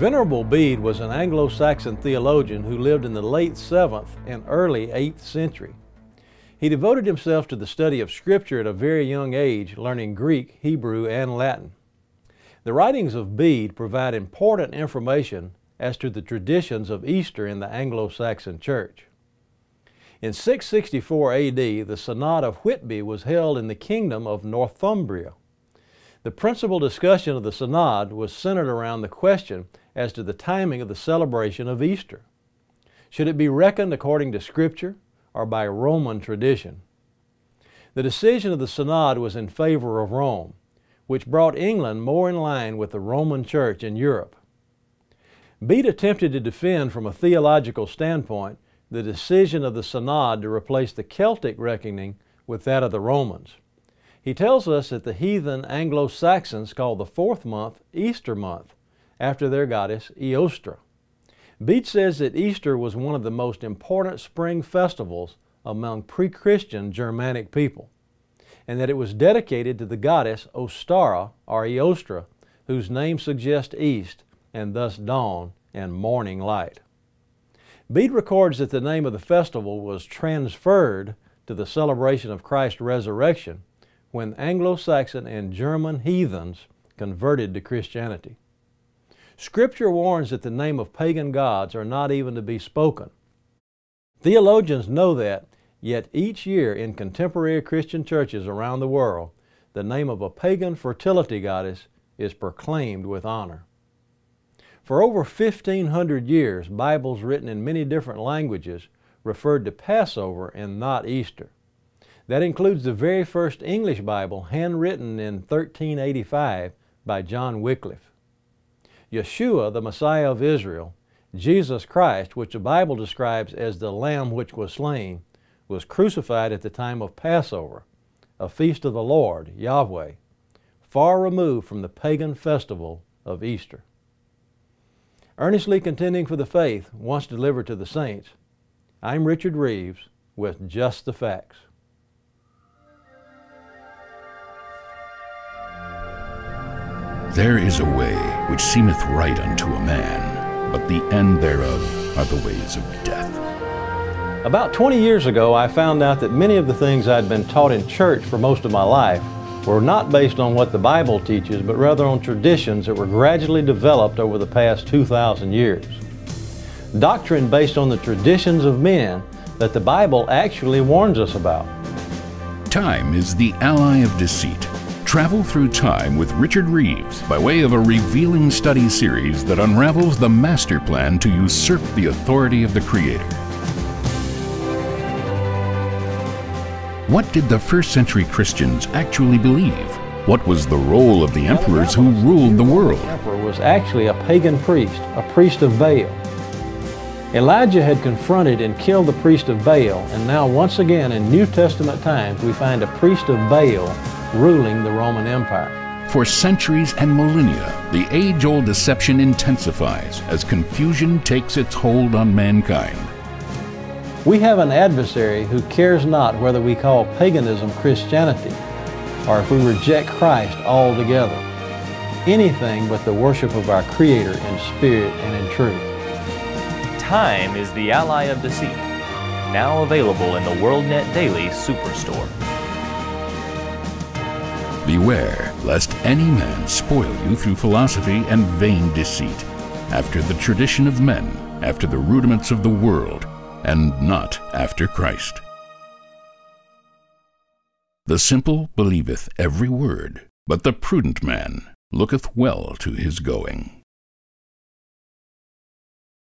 Venerable Bede was an Anglo-Saxon theologian who lived in the late 7th and early 8th century. He devoted himself to the study of Scripture at a very young age, learning Greek, Hebrew, and Latin. The writings of Bede provide important information as to the traditions of Easter in the Anglo-Saxon Church. In 664 AD, the Synod of Whitby was held in the kingdom of Northumbria. The principal discussion of the Synod was centered around the question as to the timing of the celebration of Easter. Should it be reckoned according to Scripture or by Roman tradition? The decision of the Synod was in favor of Rome, which brought England more in line with the Roman Church in Europe. Bede attempted to defend from a theological standpoint the decision of the Synod to replace the Celtic reckoning with that of the Romans. He tells us that the heathen Anglo-Saxons called the 4th month Easter month, after their goddess Eostre. Bede says that Easter was one of the most important spring festivals among pre-Christian Germanic people, and that it was dedicated to the goddess Ostara, or Eostre, whose name suggests east, and thus dawn and morning light. Bede records that the name of the festival was transferred to the celebration of Christ's resurrection when Anglo-Saxon and German heathens converted to Christianity. Scripture warns that the name of pagan gods are not even to be spoken. Theologians know that, yet each year in contemporary Christian churches around the world, the name of a pagan fertility goddess is proclaimed with honor. For over 1,500 years, Bibles written in many different languages referred to Passover and not Easter. That includes the very first English Bible, handwritten in 1385 by John Wycliffe. Yeshua, the Messiah of Israel, Jesus Christ, which the Bible describes as the Lamb which was slain, was crucified at the time of Passover, a feast of the Lord, Yahweh, far removed from the pagan festival of Easter. Earnestly contending for the faith once delivered to the saints, I'm Richard Reeves with Just the Facts. There is a way which seemeth right unto a man, but the end thereof are the ways of death. About 20 years ago, I found out that many of the things I'd been taught in church for most of my life were not based on what the Bible teaches, but rather on traditions that were gradually developed over the past 2,000 years. Doctrine based on the traditions of men that the Bible actually warns us about. Time is the ally of deceit. Travel through time with Richard Reeves by way of a revealing study series that unravels the master plan to usurp the authority of the Creator. What did the first century Christians actually believe? What was the role of the emperors who ruled the world? The emperor was actually a pagan priest, a priest of Baal. Elijah had confronted and killed the priest of Baal, and now once again in New Testament times we find a priest of Baal ruling the Roman Empire. For centuries and millennia, the age-old deception intensifies as confusion takes its hold on mankind. We have an adversary who cares not whether we call paganism Christianity or if we reject Christ altogether. Anything but the worship of our Creator in spirit and in truth. Time is the ally of deceit. Now available in the WorldNet Daily Superstore. Beware lest any man spoil you through philosophy and vain deceit, after the tradition of men, after the rudiments of the world, and not after Christ. The simple believeth every word, but the prudent man looketh well to his going.